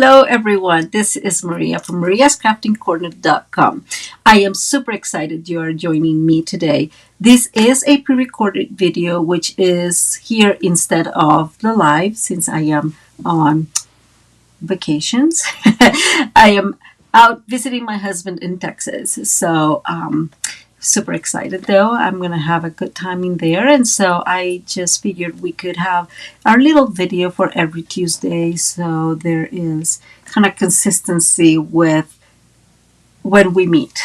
Hello everyone, this is Maria from mariascraftingcorner.com. I am super excited you are joining me today. This is a pre-recorded video which is here instead of the live since I am on vacations. I am out visiting my husband in Texas, so super excited though. I'm gonna have a good time in there, and so I just figured we could have our little video for every Tuesday, so there is kind of consistency with when we meet.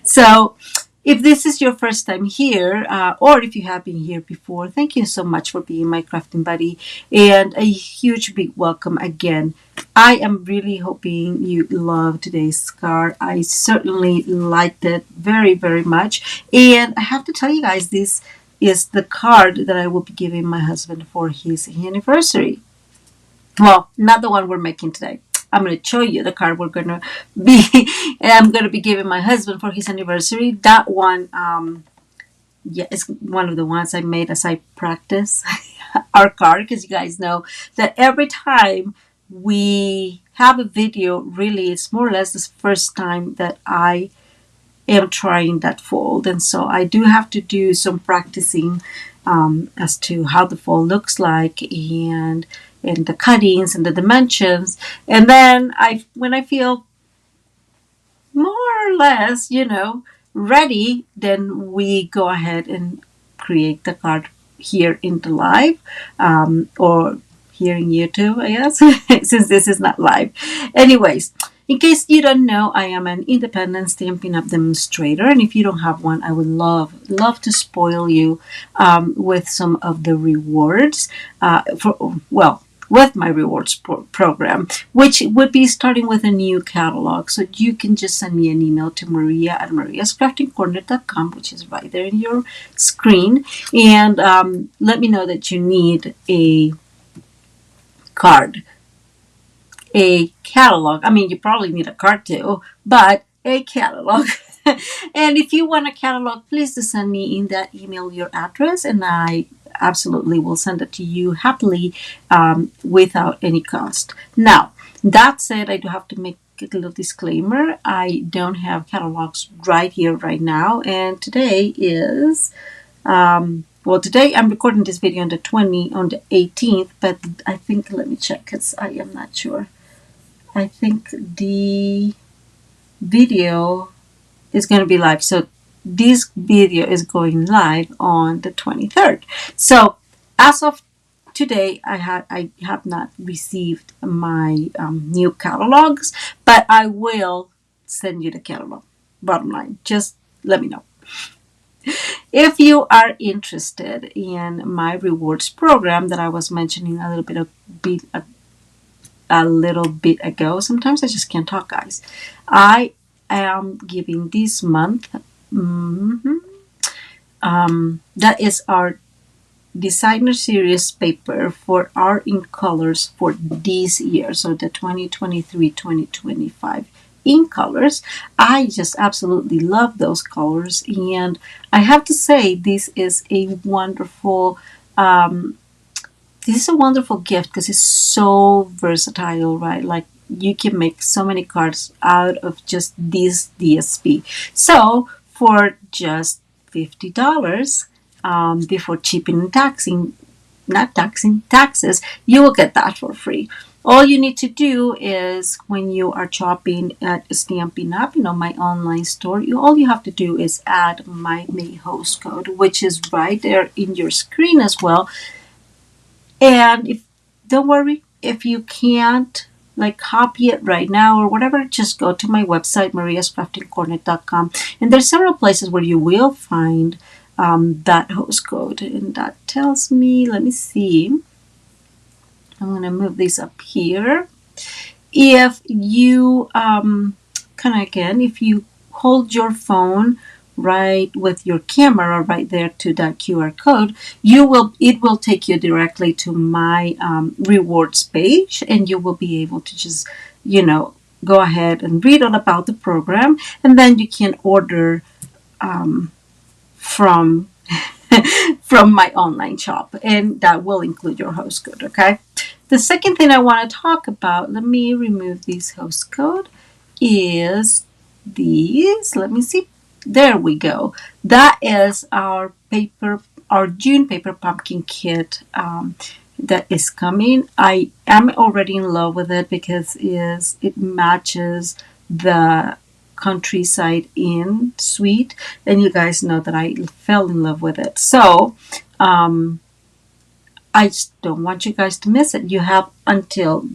So if this is your first time here, or if you have been here before, thank you so much for being my crafting buddy, and a huge big welcome again. I am really hoping you love today's card. I certainly liked it very, very much. And I have to tell you guys, this is the card that I will be giving my husband for his anniversary. Well, not the one we're making today. I'm going to show you the card we're going to be, I'm going to be giving my husband for his anniversary. That one, yeah, it's one of the ones I made as I practice our card, because you guys know that every time we have a video, really, it's more or less the first time that I am trying that fold. And so I do have to do some practicing as to how the fold looks like, and the cuttings and the dimensions. And then when I feel more or less, ready, then we go ahead and create the card here in the live, or here in YouTube, I guess, since this is not live. Anyways, in case you don't know, I am an independent Stampin' Up! Demonstrator, and if you don't have one, I would love to spoil you with some of the rewards with my rewards program, which would be starting with a new catalog. So you can just send me an email to maria@mariascraftingcorner.com, which is right there in your screen, and let me know that you need a card, a catalog. I mean, you probably need a card too, but a catalog. And if you want a catalog, please just send me in that email your address, and I absolutely will send it to you happily, without any cost. Now, that said, I do have to make a little disclaimer. I don't have catalogs right here, right now, and today is, today I'm recording this video on the 18th, but I think, let me check, because I am not sure. I think the video is going to be live. So this video is going live on the 23rd. So as of today, I have not received my new catalogs, but I will send you the catalog. Bottom line, just let me know. If you are interested in my rewards program that I was mentioning a little bit ago, sometimes I just can't talk, guys. I am giving this month, that is our designer series paper for art in colors for this year, so the 2023-2025 in colors. I just absolutely love those colors, and I have to say this is a wonderful gift, because it's so versatile, right? Like, you can make so many cards out of just this DSP. So for just $50, before shipping and taxes, you will get that for free. All you need to do is, when you are shopping at Stampin'Up, my online store, all you have to do is add my host code, which is right there in your screen as well. And don't worry if you can't copy it right now or whatever, just go to my website, mariascraftingcorner.com, and there's several places where you will find that host code, and that tells me, let me see, I'm going to move this up here. If you if you hold your phone right with your camera right there to that QR code, it will take you directly to my rewards page, and you will be able to just go ahead and read all about the program, and then you can order from from my online shop, and that will include your host code. Okay, The second thing I want to talk about, let me remove this host code, is these. Let me see. There we go. That is our June paper pumpkin kit that is coming. I am already in love with it because it matches the countryside in suite, and you guys know that I fell in love with it. So I just don't want you guys to miss it. You have until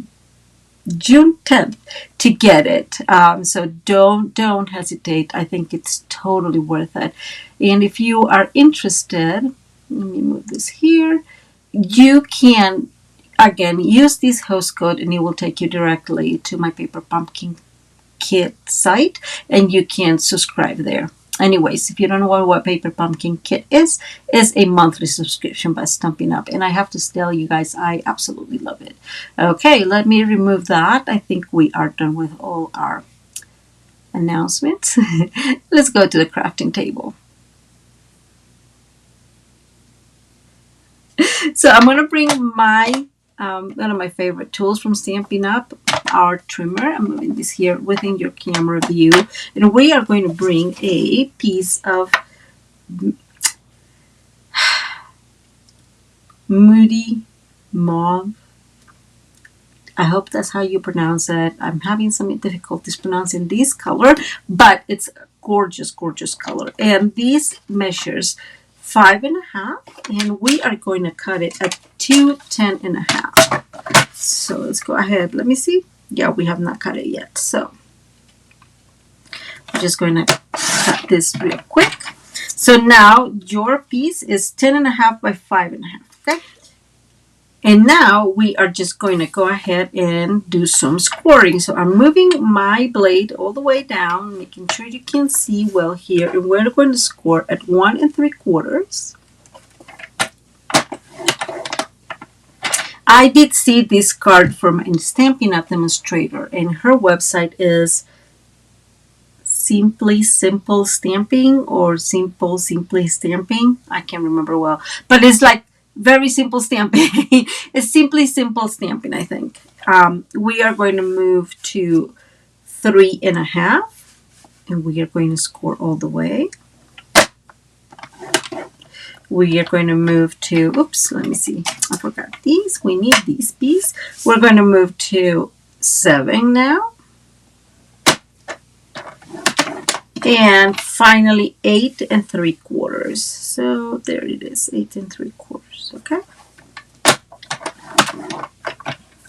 June 10th to get it. So don't hesitate. I think it's totally worth it. And if you are interested, let me move this here. You can again use this host code, and it will take you directly to my Paper Pumpkin Kit site, and you can subscribe there. Anyways, if you don't know what Paper Pumpkin Kit is a monthly subscription by Stampin' Up. And I have to tell you guys, I absolutely love it. Okay, let me remove that. I think we are done with all our announcements. Let's go to the crafting table. So I'm going to bring my one of my favorite tools from Stampin' Up, our trimmer. I'm moving this here within your camera view, and we are going to bring a piece of moody mauve. I hope that's how you pronounce it. I'm having some difficulties pronouncing this color, but it's a gorgeous, gorgeous color. And this measures 5.5, and we are going to cut it at 2 10.5. So let's go ahead. Let me see. Yeah, we have not cut it yet. So I'm just going to cut this real quick. So now your piece is 10.5 by 5.5. Okay. And now we are just going to go ahead and do some scoring. So I'm moving my blade all the way down, making sure you can see well here. And we're going to score at 1 3/4. I did see this card from a Stampin' Up demonstrator, and her website is Simply Simple Stamping or Simply Stamping. I can't remember well, but it's like very simple stamping. It's Simply Simple Stamping, I think. We are going to move to 3.5, and we are going to score all the way. We are going to move to, oops, let me see. I forgot these. We need these pieces. We're going to move to 7 now. And finally 8 3/4. So there it is, 8 3/4. Okay.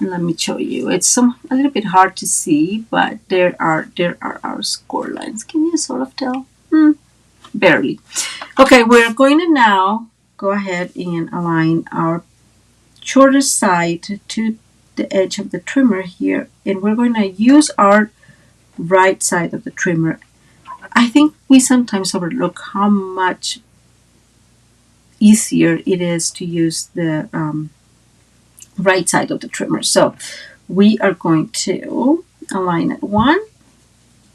Let me show you. It's a little bit hard to see, but there are our score lines. Can you sort of tell? Barely. Okay, we're going to now go ahead and align our shorter side to the edge of the trimmer here, and we're going to use our right side of the trimmer. I think we sometimes overlook how much easier it is to use the right side of the trimmer. So we are going to align at 1.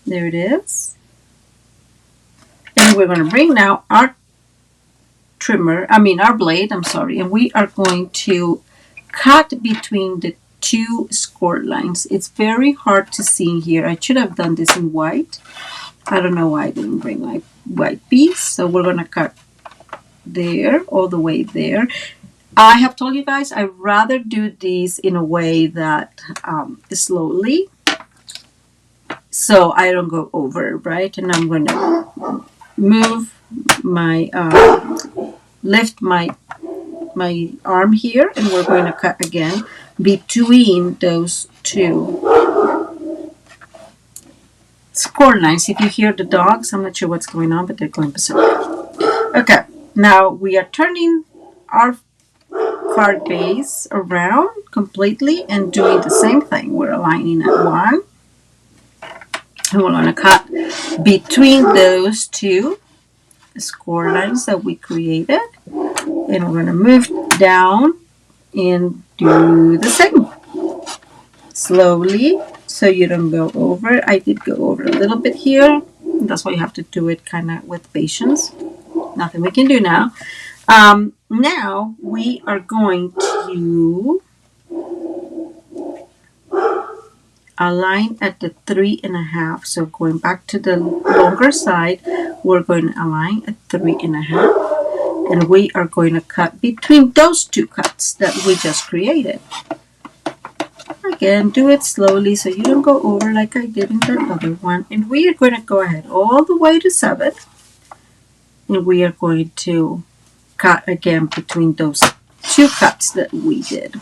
There it is. And we're going to bring now our blade, and we are going to cut between the 2 score lines. It's very hard to see here. I should have done this in white. I don't know why I didn't bring my white piece. So we're going to cut there, all the way there. I have told you guys I'd rather do these in a way that slowly, so I don't go over, right? And I'm going to move my, lift my arm here, and we're going to cut again between those 2 score lines. If you hear the dogs, I'm not sure what's going on, but they're going berserk. Okay, now we are turning our card base around completely and doing the same thing. We're aligning at 1, and we're going to cut between those 2 score lines that we created, and we're going to move down and do the same slowly so you don't go over. I did go over a little bit here. That's why you have to do it kind of with patience. Nothing we can do now. Now we are going to align at the 3.5. So going back to the longer side, we're going to align at 3.5, and we are going to cut between those two cuts that we just created. Again, do it slowly so you don't go over like I did in that other one. And we are going to go ahead all the way to 7, and we are going to cut again between those two cuts that we did.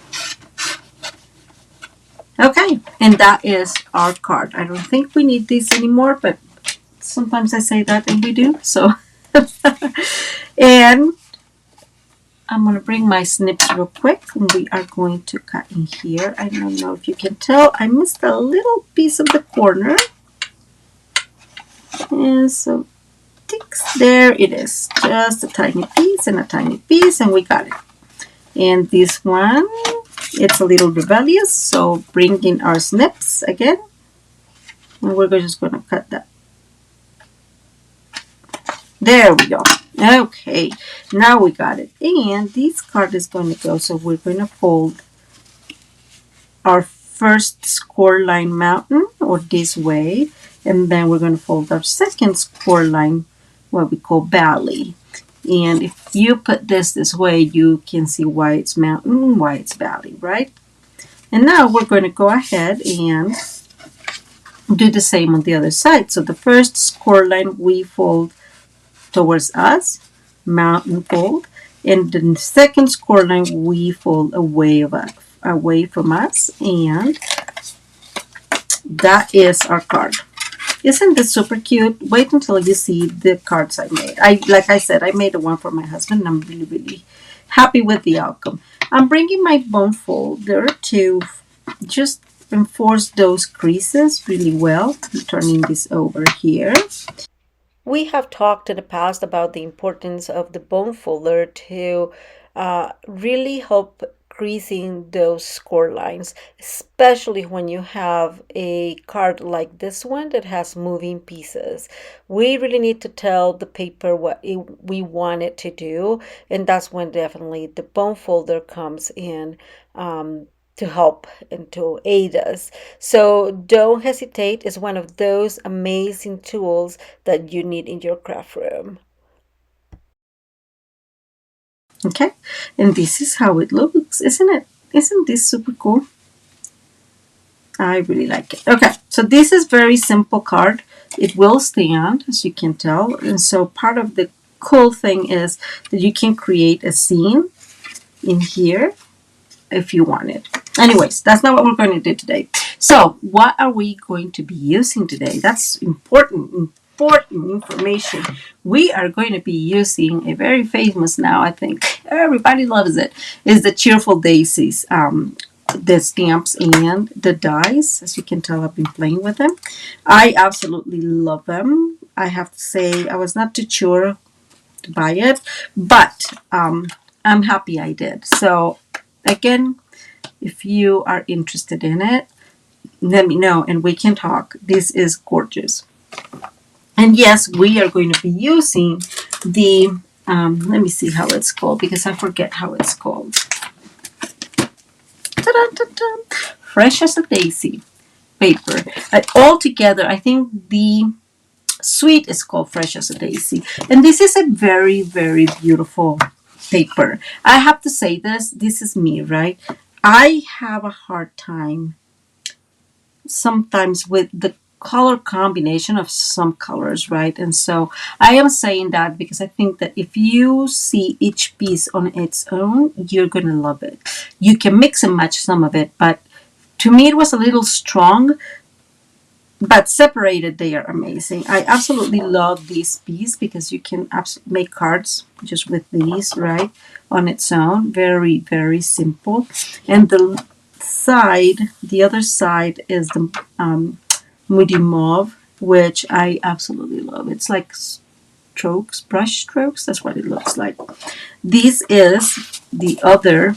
Okay, and that is our card. I don't think we need this anymore, but sometimes I say that and we do. So, and I'm going to bring my snips real quick, and we are going to cut in here. I don't know if you can tell, I missed a little piece of the corner. And so, there it is. Just a tiny piece and a tiny piece, and we got it. And this one, it's a little rebellious, so bring in our snips again. And we're just going to cut that. There we go. Okay, now we got it. And this card is going to go, so we're going to fold our first score line mountain, or this way, and then we're going to fold our second score line, what we call valley. And if you put this way, you can see why it's mountain, why it's valley, right? And now we're going to go ahead and do the same on the other side. So the first score line we fold towards us, mountain fold, and the second score line we fold away from us, and that is our card. Isn't this super cute? Wait until you see the cards I made. Like I said, I made one for my husband, and I'm really, really happy with the outcome. I'm bringing my bone folder to just enforce those creases really well. I'm turning this over here. We have talked in the past about the importance of the bone folder to really help creasing those score lines, especially when you have a card like this one that has moving pieces. We really need to tell the paper what we want it to do, and that's when definitely the bone folder comes in to help and to aid us. So don't hesitate. It's one of those amazing tools that you need in your craft room. Okay, and this is how it looks, isn't it? Isn't this super cool? I really like it. Okay, so this is very simple card. It will stand, as you can tell, and so part of the cool thing is that you can create a scene in here if you want it. Anyways, that's not what we're going to do today. So what are we going to be using today? That's important information. We are going to be using a very famous now, I think everybody loves it, is the Cheerful Daisies. The stamps and the dies. As you can tell, I've been playing with them. I absolutely love them. I have to say, I was not too sure to buy it, but I'm happy I did. So again, if you are interested in it, let me know and we can talk. This is gorgeous. And yes, we are going to be using the, let me see how it's called, because I forget how it's called. Ta-da-ta-ta. Fresh as a Daisy paper. Altogether, I think the suite is called Fresh as a Daisy. And this is a very, very beautiful paper. I have to say this is me, right? I have a hard time sometimes with the color combination of some colors, right? And so I am saying that because I think that if you see each piece on its own, you're gonna love it. You can mix and match some of it, but to me it was a little strong, but separated they are amazing. I absolutely love this piece because you can make cards just with these, right, on its own. Very, very simple. And the other side is the moody mauve, which I absolutely love. It's like strokes, brush strokes. That's what it looks like. This is the other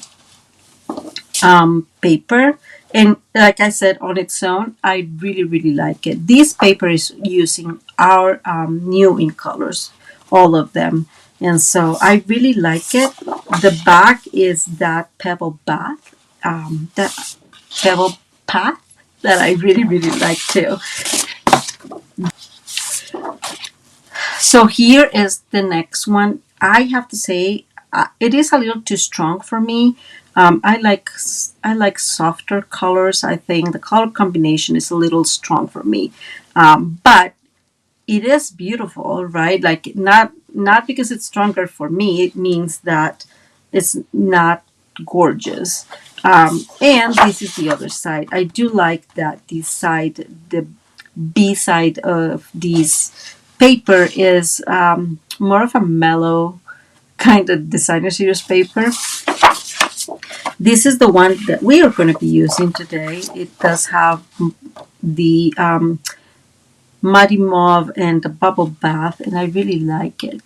paper, and like I said, on its own, I really, really like it. This paper is using our new ink colors, all of them, and so I really like it. The back is that pebble path, that I really, really like too. So here is the next one. I have to say, it is a little too strong for me. I like softer colors. I think the color combination is a little strong for me, but it is beautiful, right? Like not because it's stronger for me. It means that it's not gorgeous. And this is the other side. I do like that this side, the B side of this paper is more of a mellow kind of designer series paper. This is the one that we are going to be using today. It does have the muddy mauve and the bubble bath, and I really like it.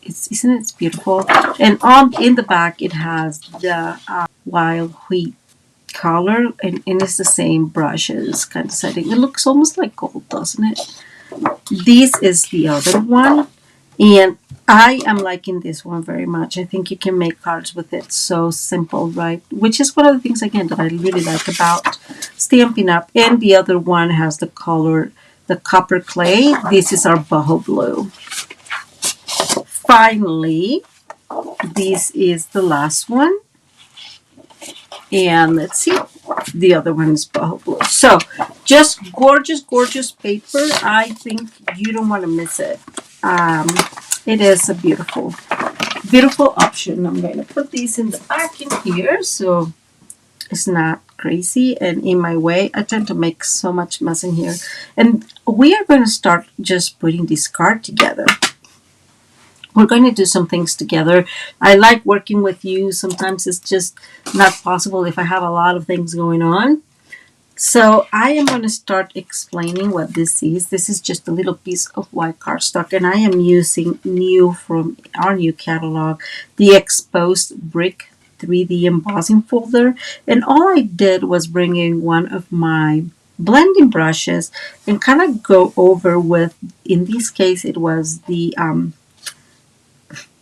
Isn't it beautiful? And in the back it has the wild wheat color, and it's the same brushes kind of setting. It looks almost like gold, doesn't it? This is the other one, and I am liking this one very much. I think you can make cards with it so simple, right? Which is one of the things, again, that I really like about Stampin' Up. And the other one has the color, the copper clay. This is our boho blue. Finally, this is the last one. And let's see, the other one is boho blue. So just gorgeous, gorgeous paper. I think you don't want to miss it. It is a beautiful, beautiful option. I'm going to put these in the back in here so it's not crazy and in my way. I tend to make so much mess in here. And we are going to start just putting this card together. We're going to do some things together. I like working with you. Sometimes it's just not possible if I have a lot of things going on. So I am going to start explaining what this is. This is just a little piece of white cardstock, and I am using new from our new catalog, the Exposed Brick 3D Embossing folder. And all I did was bring in one of my blending brushes and kind of go over with, in this case, it was the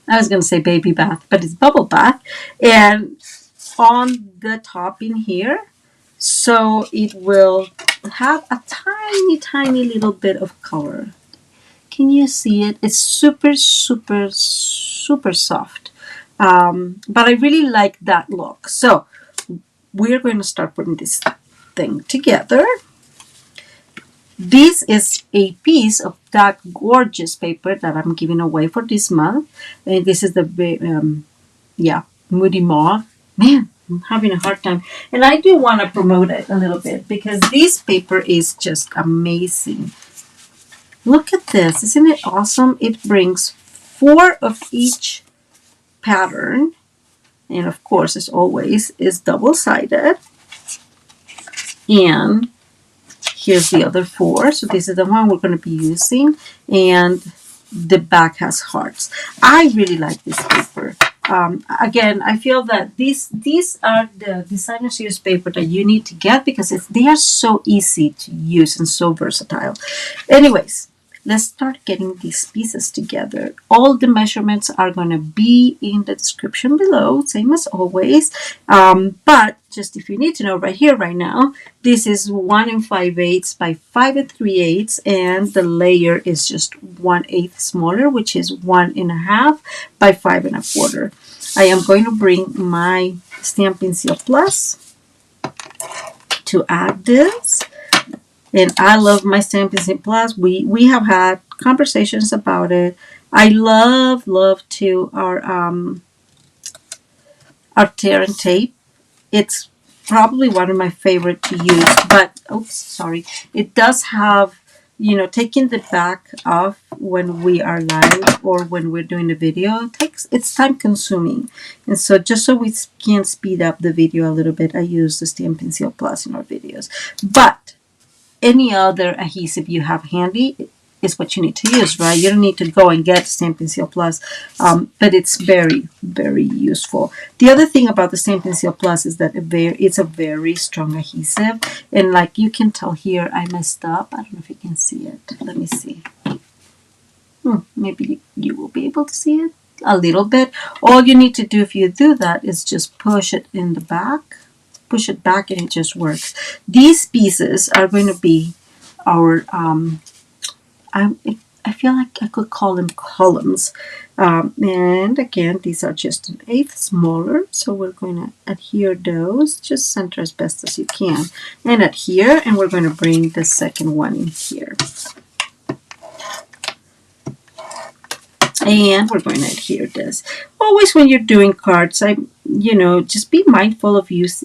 I was going to say baby bath, but it's bubble bath. And on the top in here, so it will have a tiny, tiny little bit of color. Can you see it? It's super, super, super soft. But I really like that look. So we're going to start putting this thing together. This is a piece of that gorgeous paper that I'm giving away for this month. And this is the, moody mauve. Man, I'm having a hard time. And I do want to promote it a little bit because this paper is just amazing. Look at this. Isn't it awesome? It brings 4 of each pattern. And of course, as always, is double-sided. And here's the other 4. So this is the one we're going to be using. And the back has hearts. I really like this paper. Again, I feel that these are the designer series paper that you need to get because they are so easy to use and so versatile. Anyways, let's start getting these pieces together. All the measurements are going to be in the description below, same as always. But just if you need to know right here, right now, this is 1 5/8 by 5 3/8, and the layer is just 1/8 smaller, which is 1 1/2 by 5 1/4. I am going to bring my Stampin' Seal Plus to add this. And I love my Stampin' Seal Plus. We have had conversations about it. I love to our tear and tape. It's probably one of my favorite to use, but oops, sorry. It does have, taking the back off when we are live or when we're doing the video, it's time consuming. And so just so we can speed up the video a little bit, I use the Stampin' Seal Plus in our videos. But any other adhesive you have handy is what you need to use, right? You don't need to go and get Stampin' Seal Plus, but it's very, very useful. The other thing about the Stampin' Seal Plus is that it's a very strong adhesive, and like you can tell here, I messed up. I don't know if you can see it. Let me see. Maybe you will be able to see it a little bit. All you need to do if you do that is just push it in the back, push it back and it just works. These pieces are going to be our, I feel like I could call them columns. And again, these are just an eighth smaller, so we're going to adhere those, just center as best as you can, and adhere, and we're going to bring the second one in here. And we're going to adhere this. Always when you're doing cards, just be mindful of use.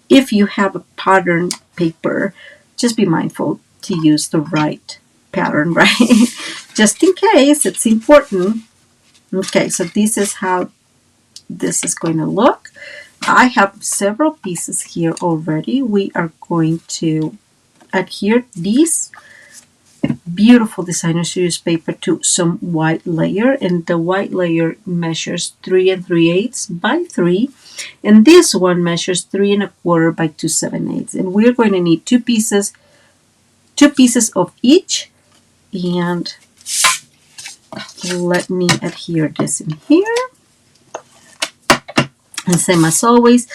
If you have a pattern paper, just be mindful to use the right pattern, right? Just in case, it's important. Okay, so this is how this is going to look. I have several pieces here already. We are going to adhere these beautiful designer series paper to some white layer, and the white layer measures 3 3/8 by 3, and this one measures 3 1/4 by 2 7/8, and we're going to need two pieces of each. And let me adhere this in here, and same as always,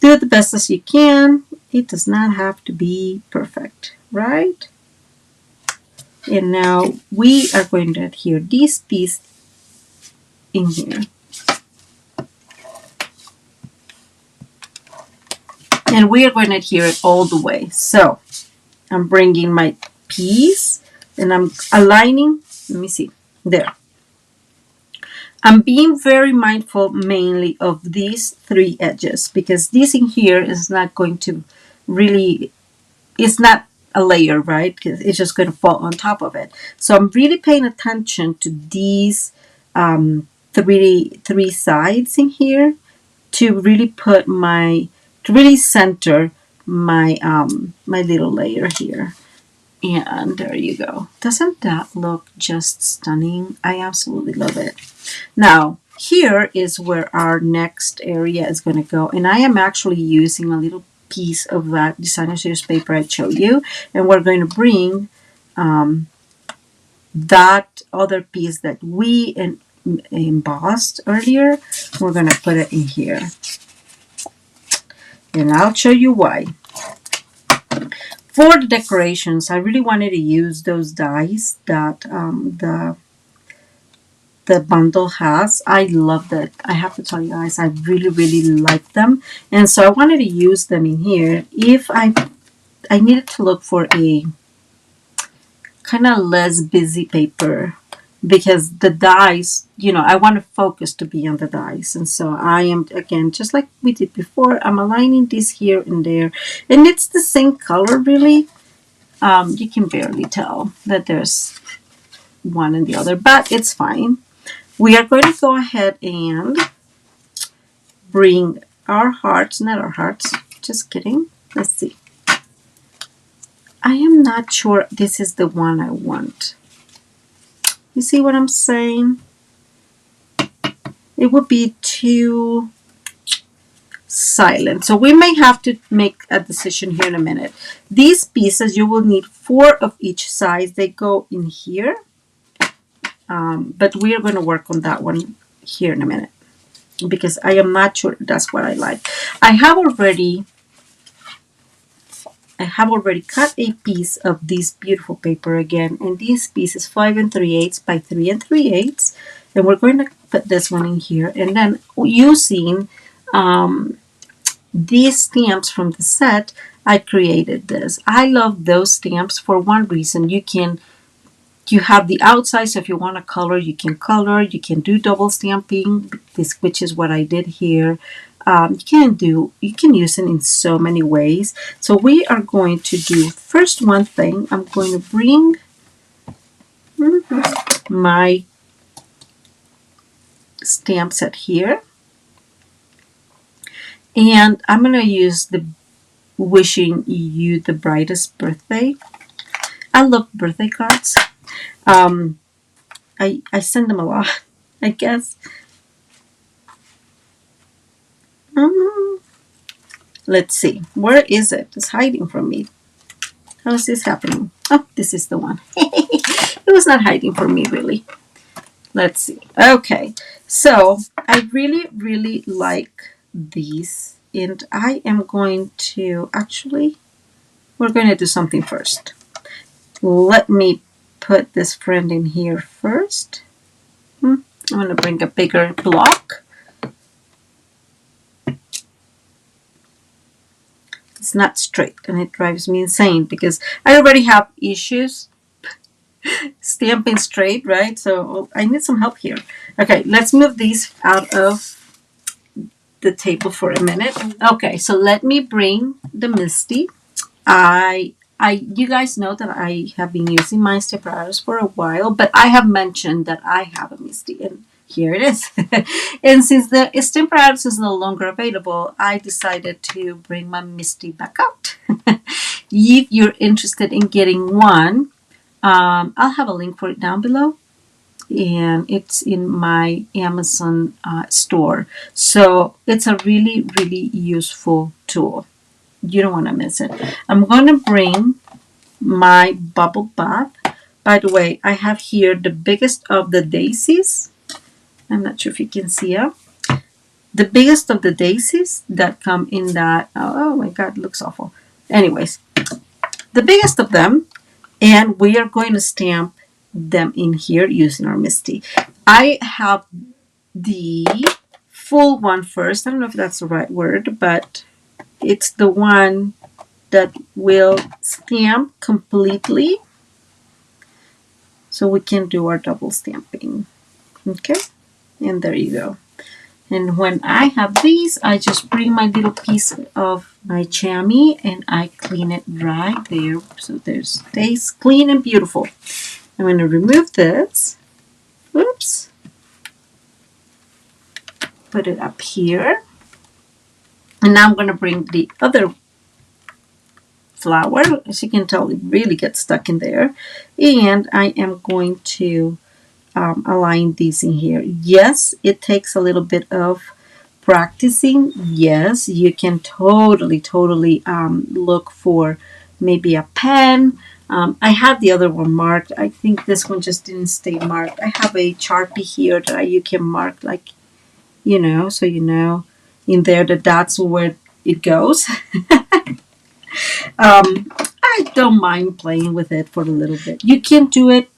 do it the best as you can. It does not have to be perfect, right? And now we are going to adhere this piece in here. And we are going to adhere it all the way. So I'm bringing my piece and I'm aligning. Let me see. There. I'm being very mindful mainly of these 3 edges, because this in here is not going to really, it's not a layer, right? Because it's just going to fall on top of it. So I'm really paying attention to these three sides in here to really put to really center my my little layer here. And there you go. Doesn't that look just stunning? I absolutely love it. Now, here is where our next area is going to go. And I am actually using a little piece of that designer series paper I showed you. And we're going to bring that other piece that we embossed earlier. We're going to put it in here. And I'll show you why. For the decorations, I really wanted to use those dies that the bundle has. I love that. I have to tell you guys, I really, really like them. And so I wanted to use them in here. If I needed to look for a kind of less busy paper, because the dies, I want to focus to be on the dies. And so I am, again, just like we did before, I'm aligning this here and there. And it's the same color, really. You can barely tell that there's one and the other, but it's fine. We are going to go ahead and bring our hearts, not our hearts, just kidding. Let's see. I am not sure this is the one I want. You see what I'm saying? It would be too silent. So we may have to make a decision here in a minute. These pieces, you will need 4 of each size. They go in here. But we are going to work on that one here in a minute, because I am not sure that's what I like. I have already cut a piece of this beautiful paper again, and this piece is 5 3/8 by 3 3/8, and we're going to put this one in here. And then using these stamps from the set, I created this. I love those stamps for one reason. You have the outside, so if you want to color, you can color. You can do double stamping, which is what I did here. You can use it in so many ways. So we are going to do first one thing. I'm going to bring my stamp set here, and I'm going to use the wishing you the brightest birthday. I love birthday cards. I send them a lot, I guess. Let's see. Where is it? It's hiding from me. How is this happening? Oh, this is the one. It was not hiding from me, really. Let's see. Okay. So, I really, really like these and I am going to, actually, we're going to do something first. Let me put this friend in here first. I'm going to bring a bigger block. It's not straight, and it drives me insane because I already have issues stamping straight, right? So I need some help here. Okay, let's move these out of the table for a minute. Okay, so let me bring the Misty. You guys know that I have been using my Stampin'Up for a while, but I have mentioned that I have a Misty, and here it is. And since the Stampin'Up is no longer available, I decided to bring my Misty back out. If you're interested in getting one, I'll have a link for it down below, and it's in my Amazon store. So it's a really, really useful tool. You don't want to miss it. I'm going to bring my bubble bath. By the way, I have here the biggest of the daisies. I'm not sure if you can see it. The biggest of the daisies that come in that, oh my God, it looks awful. Anyways, the biggest of them, and we are going to stamp them in here using our Misty. I have the full one first. I don't know if that's the right word, but it's the one that will stamp completely, so we can do our double stamping. Okay, and there you go. And when I have these, I just bring my little piece of my chamois and I clean it right there, so it stays clean and beautiful. I'm going to remove this. Oops. Put it up here. And now I'm going to bring the other flower. As you can tell, it really gets stuck in there. And I am going to align these in here. Yes, it takes a little bit of practicing. Yes, you can totally look for maybe a pen. I have the other one marked. I think this one just didn't stay marked. I have a Sharpie here that you can mark, like, you know, so you know in there that that's where it goes. I don't mind playing with it for a little bit. You can do it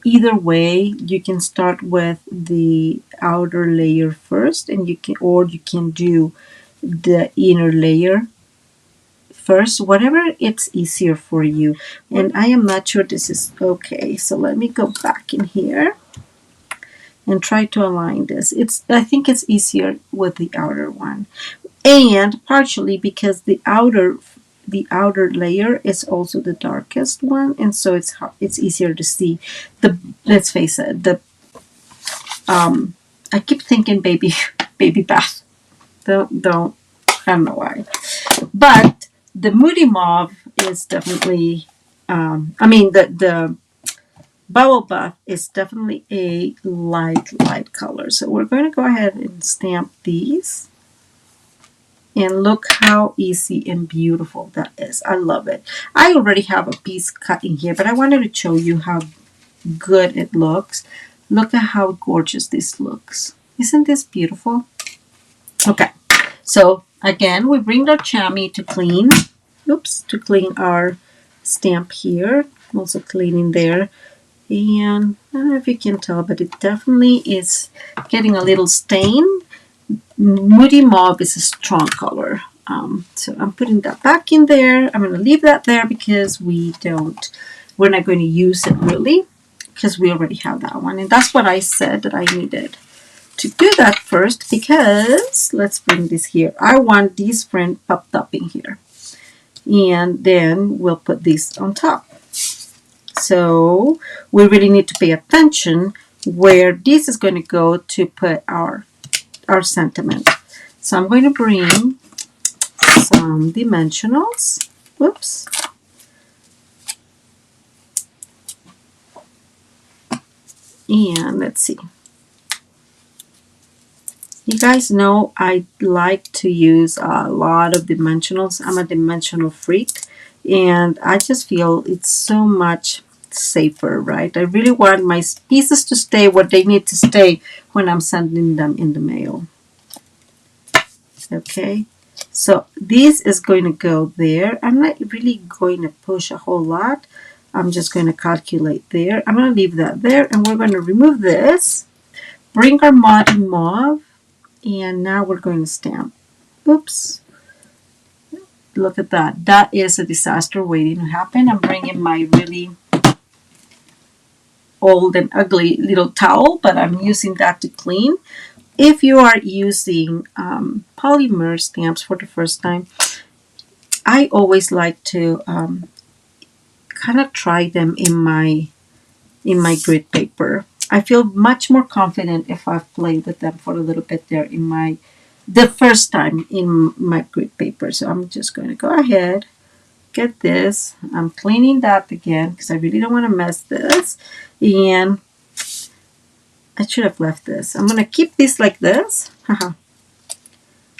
either way. You can start with the outer layer first, and you can do the inner layer first, whatever it's easier for you. And I am not sure this is okay, so let me go back in here and try to align this. I think it's easier with the outer one, and partially because the outer layer is also the darkest one, and so it's easier to see. Let's face it, I keep thinking baby bath. Don't I don't know why, but the Moody Mauve is definitely, the Bubble Bath is definitely a light color. So we're going to go ahead and stamp these. And look how easy and beautiful that is. I love it. I already have a piece cut in here, but I wanted to show you how good it looks. Look at how gorgeous this looks. Isn't this beautiful? Okay, so again, we bring our chamois to clean. Oops, to clean our stamp here. I'm also cleaning there. And I don't know if you can tell, but it definitely is getting a little stain. Moody Mauve is a strong color. So I'm putting that back in there. I'm going to leave that there because we're not going to use it really, because we already have that one. And that's what I said that I needed to do that first, because let's bring this here. I want this friend popped up in here. And then we'll put this on top. So we really need to pay attention where this is going to go to put our sentiment. So I'm going to bring some dimensionals. Whoops. And let's see. You guys know I like to use a lot of dimensionals. I'm a dimensional freak, and I just feel it's so much safer, right? I really want my pieces to stay where they need to stay when I'm sending them in the mail. Okay, So this is going to go there. I'm not really going to push a whole lot. I'm just going to calculate there. I'm going to leave that there, and we're going to remove this. Bring our moody mauve, and now we're going to stamp. Oops. Look at that. That is a disaster waiting to happen. I'm bringing my really old and ugly little towel, but I'm using that to clean. If you are using polymer stamps for the first time, I always like to kind of try them in my grid paper. I feel much more confident if I've played with them for a little bit there in the first time in my grid paper. So I'm just going to go ahead, get this. I'm cleaning that again because I really don't want to mess this. And I should have left this. I'm going to keep this like this.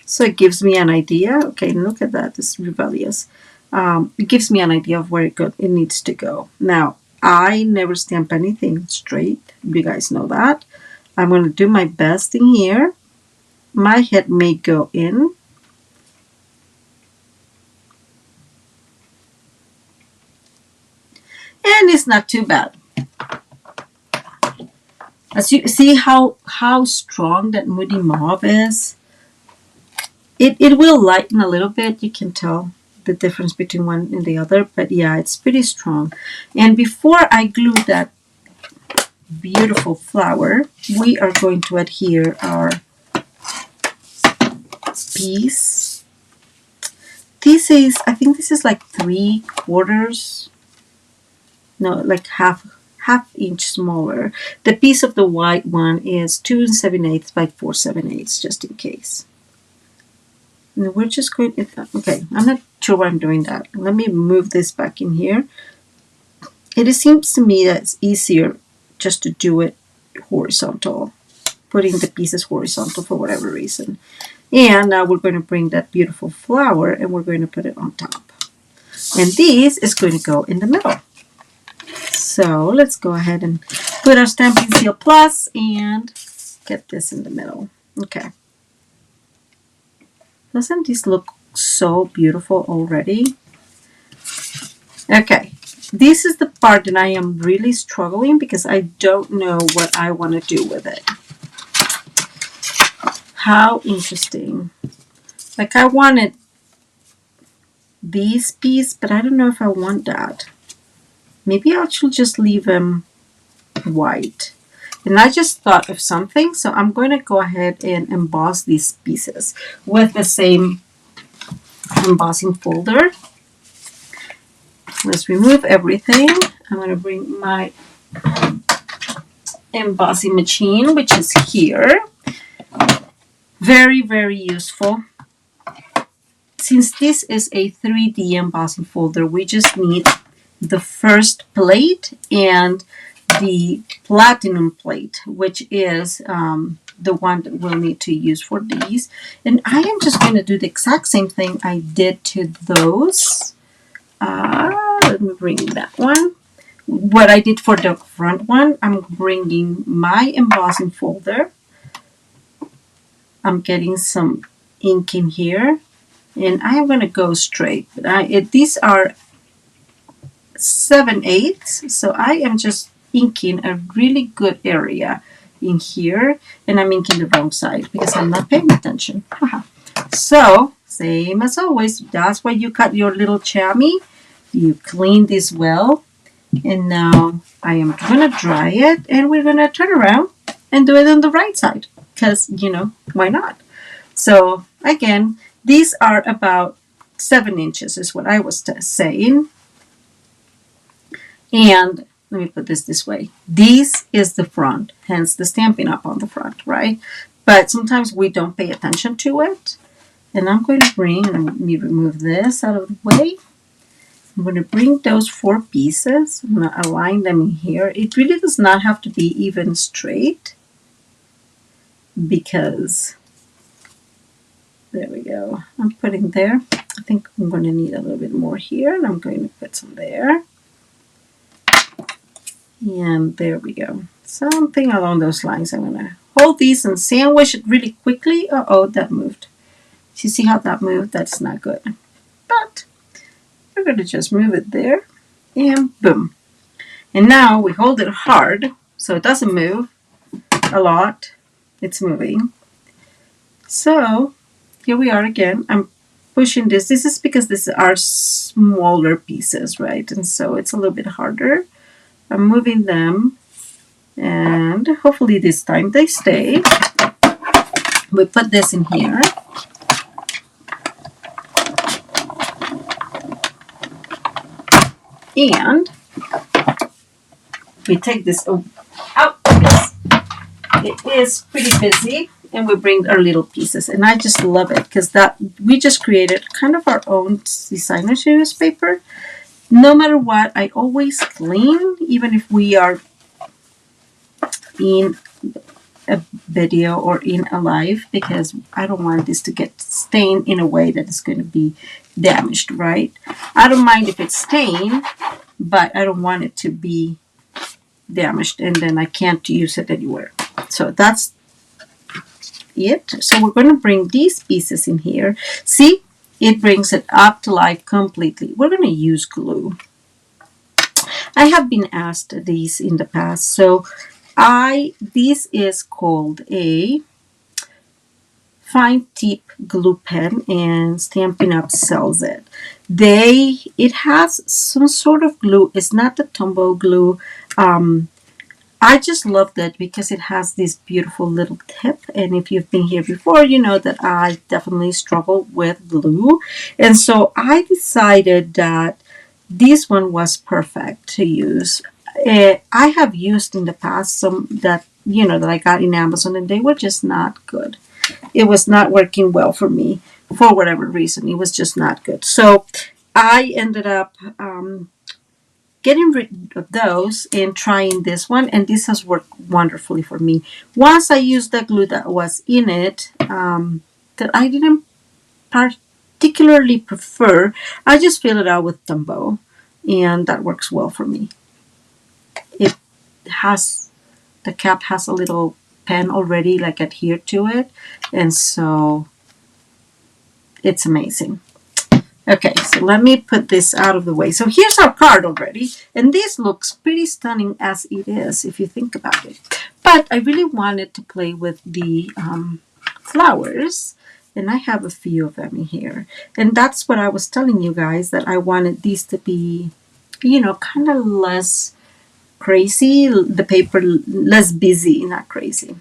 So it gives me an idea. Okay, look at that. This is rebellious. It gives me an idea of where it needs to go. Now, I never stamp anything straight. You guys know that. I'm going to do my best in here. My head may go in. And it's not too bad. As you see how strong that moody mauve is. It will lighten a little bit. You can tell the difference between one and the other, but yeah, it's pretty strong. And before I glue that beautiful flower, we are going to adhere our piece. This is, I think this is like 3/4, no, like half inch smaller. The piece of the white one is 2 7/8 by 4 7/8, just in case. And we're just going to, okay, I'm not sure why I'm doing that. Let me move this back in here. It seems to me that it's easier just to do it horizontal, putting the pieces horizontal for whatever reason. And now we're going to bring that beautiful flower and we're going to put it on top. And this is going to go in the middle. So let's go ahead and put our Stampin' Seal Plus and get this in the middle. Okay. Doesn't this look so beautiful already? Okay, this is the part that I am really struggling because I don't know what I want to do with it. How interesting. Like I wanted this piece, but I don't know if I want that. Maybe I should just leave them white. And I just thought of something, so I'm going to go ahead and emboss these pieces with the same embossing folder. Let's remove everything. I'm going to bring my embossing machine, which is here. Very, very useful. Since this is a 3D embossing folder, we just need the first plate and the platinum plate, which is the one that we'll need to use for these. And I am just going to do the exact same thing I did to those. Let me bring that one. What I did for the front one, I'm bringing my embossing folder. I'm getting some ink in here. And I am going to go straight. These are 7/8, so I am just inking a really good area in here, and I'm inking the wrong side because I'm not paying attention. So same as always, that's why you cut your little chamois. You clean this well, and now I am gonna dry it, and we're gonna turn around and do it on the right side because why not? So again, these are about 7 inches is what I was saying. And let me put this way. This is the front, hence the Stampin' Up on the front, right? But sometimes we don't pay attention to it. And I'm going to let me remove this out of the way. I'm going to bring those 4 pieces. I'm going to align them in here. It really does not have to be even straight because, there we go. I'm putting there. I think I'm going to need a little bit more here, and I'm going to put some there. And there we go. Something along those lines. I'm going to hold these and sandwich it really quickly. Uh-oh, that moved. You see how that moved? That's not good. But we're going to just move it there, and boom. And now we hold it hard so it doesn't move a lot. It's moving. So here we are again. I'm pushing this. This is because these are smaller pieces, right? And so it's a little bit harder. I'm moving them, and hopefully this time they stay. We put this in here. And we take this out because it is pretty busy, and we bring our little pieces. And I just love it because that we just created kind of our own designer series paper. No matter what, I always clean, even if we are in a video or in a live, because I don't want this to get stained in a way that is going to be damaged, right? I don't mind if it's stained, but I don't want it to be damaged and then I can't use it anywhere. So that's it. So we're going to bring these pieces in here. See, it brings it up to life completely. We're going to use glue. I have been asked these in the past. So this is called a fine tip glue pen, and Stampin' Up sells it. It has some sort of glue. It's not the Tombow glue. I just love that because it has this beautiful little tip, and if you've been here before, you know that I definitely struggle with glue, and so I decided that this one was perfect to use. I have used in the past some that I got in Amazon, and they were just not good. It was not working well for me for whatever reason. It was just not good. So I ended up getting rid of those and trying this one, and this has worked wonderfully for me. Once I used the glue that was in it, that I didn't particularly prefer, I just fill it out with Tombow, and that works well for me. The cap has a little pen already like adhered to it, and so it's amazing. Okay, so let me put this out of the way. So here's our card already, and this looks pretty stunning as it is if you think about it. But I really wanted to play with the flowers, and I have a few of them in here. And that's what I was telling you guys, that I wanted these to be, kind of less crazy, the paper less busy, not crazy.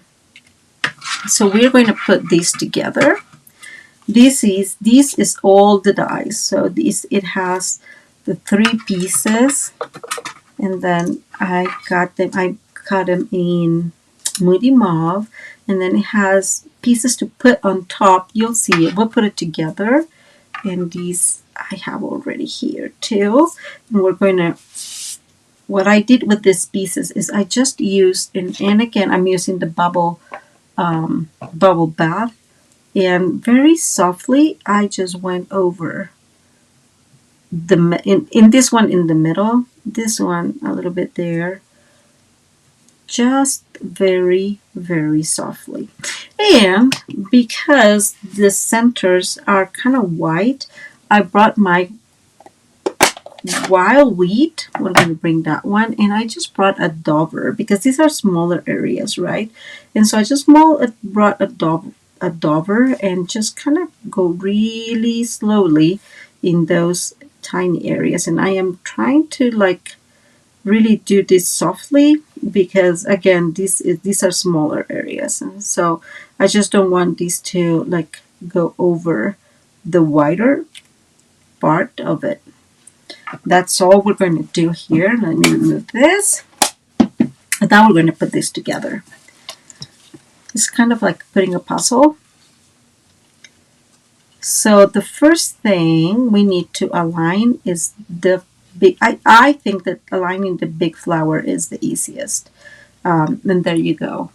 So we're going to put these together. This is all the dies. So it has the 3 pieces, and then I cut them in moody mauve, and then it has pieces to put on top. You'll see it. We'll put it together, and these I have already here too. And we're going to. What I did with these pieces is I just used, and again I'm using the bubble bath, and very softly I just went over in this one in the middle, this one a little bit there, just very, very softly. And because the centers are kind of white, I brought my wild wheat. We're going to bring that one, and I just brought a dauber because these are smaller areas, right? And so I just brought a dauber and just kind of go really slowly in those tiny areas. And I am trying to really do this softly because again these are smaller areas, and so I just don't want these to go over the wider part of it. That's all we're going to do here. Let me remove this. And now we're going to put this together. It's kind of like putting a puzzle. So the first thing we need to align is the big, I think that aligning the big flower is the easiest. And there you go.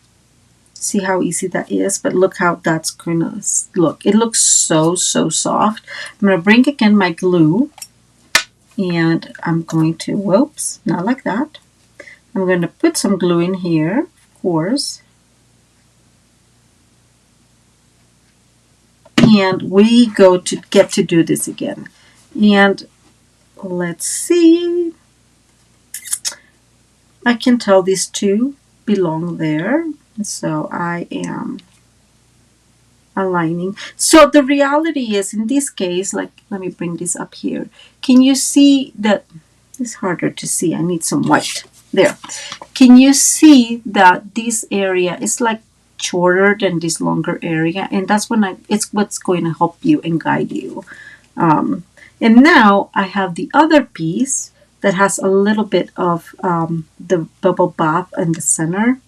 See how easy that is? But look how that's going to look. It looks so, so soft. I'm going to bring again my glue. And I'm going to, whoops, not like that. I'm going to put some glue in here, of course. and we go to get to do this again. And let's see. I can tell these two belong there. So I am aligning. So the reality is, in this case, like, let me bring this up here. Can you see that? It's harder to see. I need some white. There. Can you see that this area is like shorter than this longer area? And that's when it's what's going to help you and guide you. And now I have the other piece that has a little bit of the bubble bath in the center.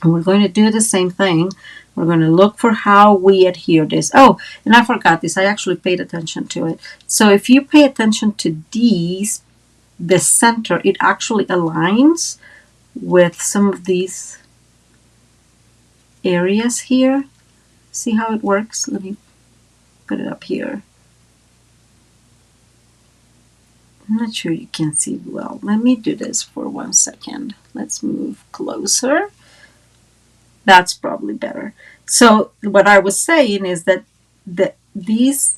And we're going to do the same thing. We're going to look for how we adhere this. Oh, and I forgot this. I actually paid attention to it. So if you pay attention to these, the center, it actually aligns with some of these areas here. See how it works? Let me put it up here. I'm not sure you can see well. Let me do this for 1 second. Let's move closer. That's probably better. So what I was saying is that these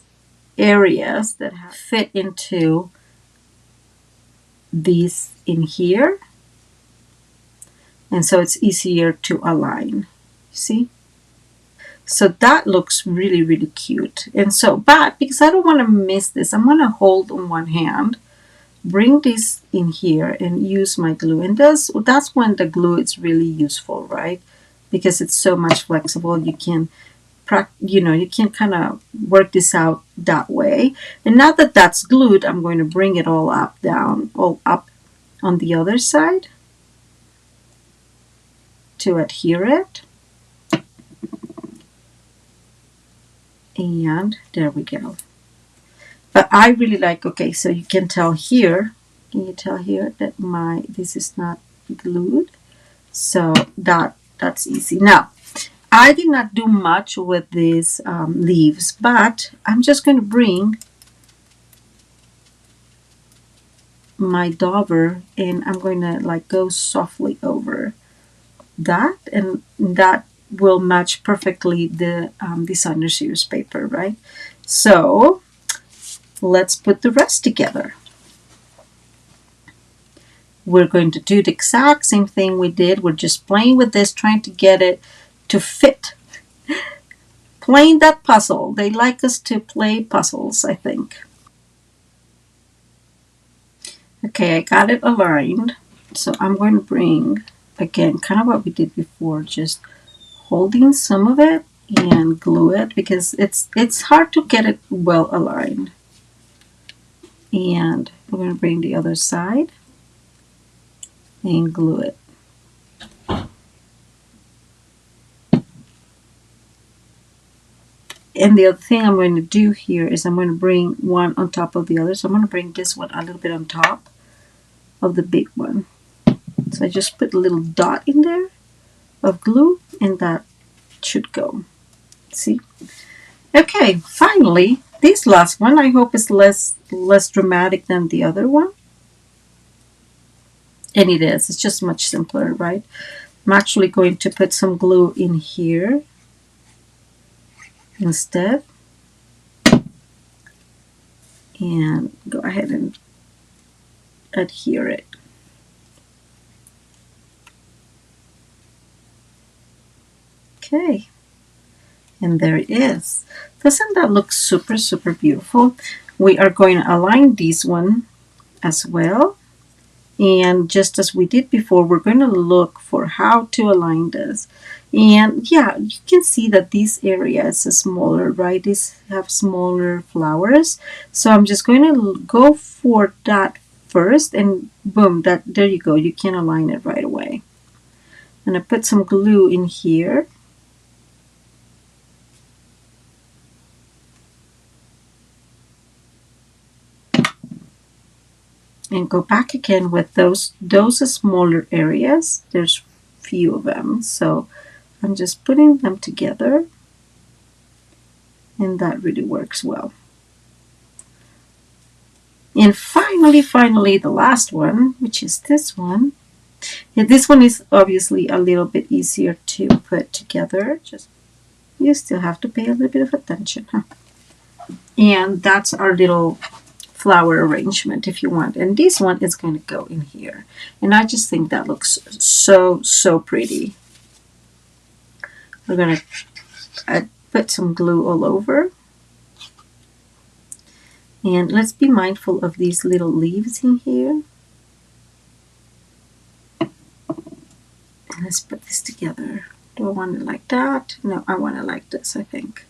areas that fit into these in here, and so it's easier to align. See? So that looks really, really cute. And so, but because I don't want to miss this, I'm going to hold on one hand, bring this in here and use my glue. And that's when the glue is really useful, right? Because it's so much flexible. You can, you can kind of work this out that way. And now that that's glued, I'm going to bring it all up on the other side to adhere it. And there we go. But I really like, okay, so you can tell here, can you tell here that this is not glued? So that's easy. Now, I did not do much with these leaves, but I'm just going to bring my dauber and I'm going to like go softly over that, and that will match perfectly the designer series paper, right? So let's put the rest together. We're going to do the exact same thing we did. We're just playing with this, trying to get it to fit. Playing that puzzle. They like us to play puzzles, I think. Okay, I got it aligned. So I'm going to bring, again, kind of what we did before, just holding some of it and glue it because it's hard to get it well aligned. And we're going to bring the other side and glue it. And the other thing I'm going to do here is I'm going to bring one on top of the other. So I'm going to bring this one a little bit on top of the big one. So I just put a little dot in there of glue and that should go. See? Okay, finally, this last one I hope is less dramatic than the other one. And it is. It's just much simpler, right? I'm actually going to put some glue in here instead. And go ahead and adhere it. Okay. And there it is. Doesn't that look super, super beautiful? We are going to align this one as well. And just as we did before, we're going to look for how to align this. And yeah, you can see that this area is smaller, right? These have smaller flowers. So I'm just going to go for that first and boom, there you go. You can align it right away. And I put some glue in here. And go back again with those smaller areas. There's few of them, so I'm just putting them together, and that really works well. And finally, the last one, which is this one. Yeah, this one is obviously a little bit easier to put together. Just You still have to pay a little bit of attention, huh? And that's our little flower arrangement if you want. And this one is going to go in here. And I just think that looks so pretty. We're going to put some glue all over. And let's be mindful of these little leaves in here. And let's put this together. Do I want it like that? No, I want it like this, I think.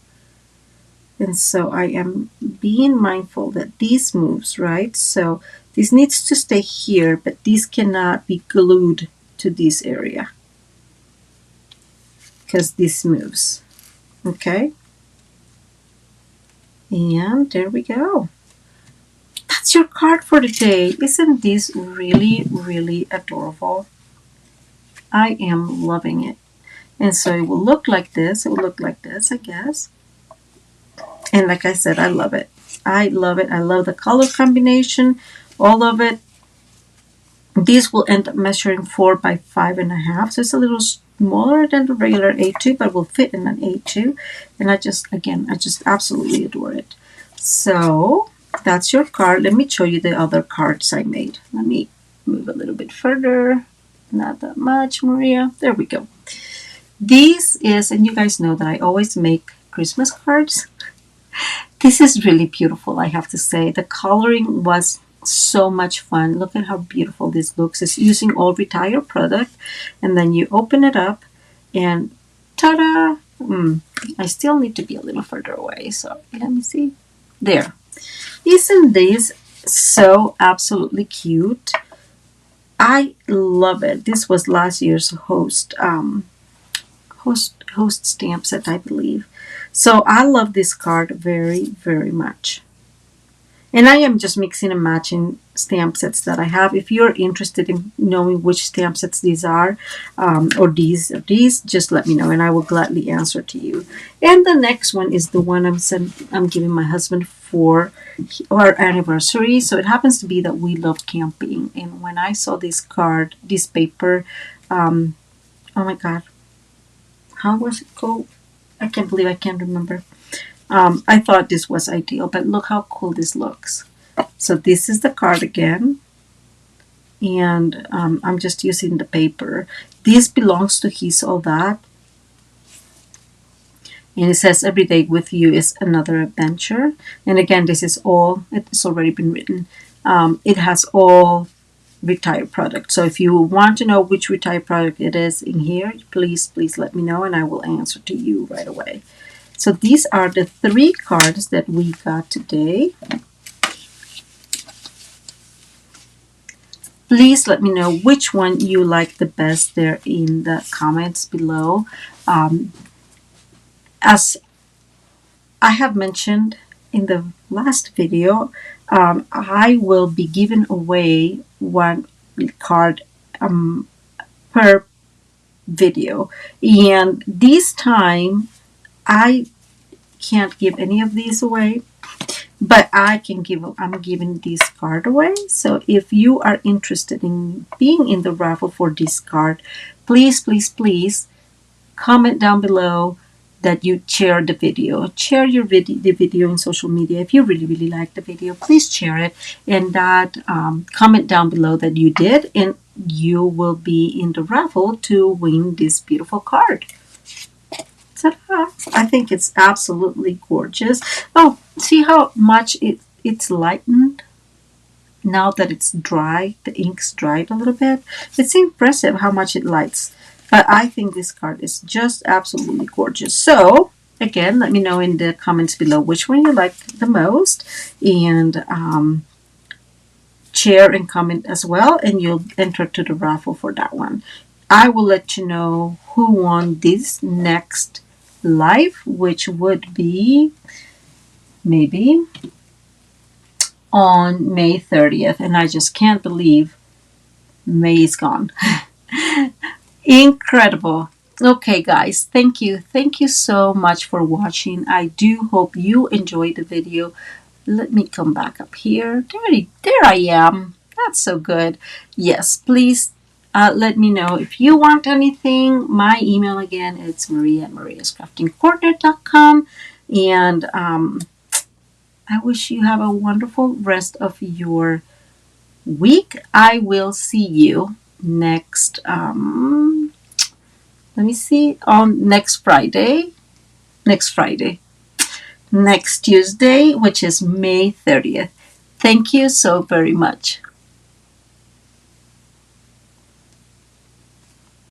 And so I am being mindful that these moves, right? So this needs to stay here, but these cannot be glued to this area because this moves. Okay? And there we go. That's your card for today. Isn't this really adorable? I am loving it. And so it will look like this. It will look like this, I guess. And like I said, I love it. I love it. I love the color combination, all of it. These will end up measuring 4 by 5.5. So it's a little smaller than the regular A2, but will fit in an A2. And I just absolutely adore it. So that's your card. Let me show you the other cards I made. Let me move a little bit further. Not that much, Maria. There we go. This is, and you guys know that I always make Christmas cards. This is really beautiful, I have to say. The coloring was so much fun. Look at how beautiful this looks. It's using all retired product. And then you open it up and ta-da! I still need to be a little further away. So let me see. There. Isn't this so absolutely cute? I love it. This was last year's host stamp set, I believe. So I love this card very much. And I am just mixing and matching stamp sets that I have. If you're interested in knowing which stamp sets these are, or these, just let me know and I will gladly answer to you. And the next one is the one I'm giving my husband for our anniversary. So it happens to be that we love camping. And when I saw this card, this paper, oh my God, how was it called? I can't believe I can't remember. I thought this was ideal, but look how cool this looks. So this is the card again. And I'm just using the paper. This belongs to He's All That. And it says, every day with you is another adventure. And again, this is all, it's already been written. It has all retired product. So if you want to know which retired product it is in here, please let me know and I will answer to you right away. So these are the 3 cards that we got today. Please let me know which one you like the best there in the comments below. As I have mentioned in the last video, I will be giving away 1 card per video. And this time, I can't give any of these away, but I'm giving this card away. So if you are interested in being in the raffle for this card, please comment down below that you share the video. Share the video in social media. If you really like the video, please share it and that comment down below that you did, and you will be in the raffle to win this beautiful card. Ta-da! I think it's absolutely gorgeous. Oh, see how much it's lightened now that it's dry. The ink's dried a little bit. It's impressive how much it lights. But I think this card is just absolutely gorgeous. So, again, let me know in the comments below which one you like the most. And share and comment as well. And you'll enter to the raffle for that one. I will let you know who won this next live, which would be maybe on May 30th. And I just can't believe May is gone. Incredible. Okay, guys, thank you so much for watching. I do hope you enjoyed the video. Let me come back up here. There I am. That's so good. Yes, please Let me know if you want anything. My email again, it's maria@mariascraftingcorner.com. And I wish you have a wonderful rest of your week. I will see you next, let me see, on next Friday. Next Tuesday, which is May 30th. Thank you so very much.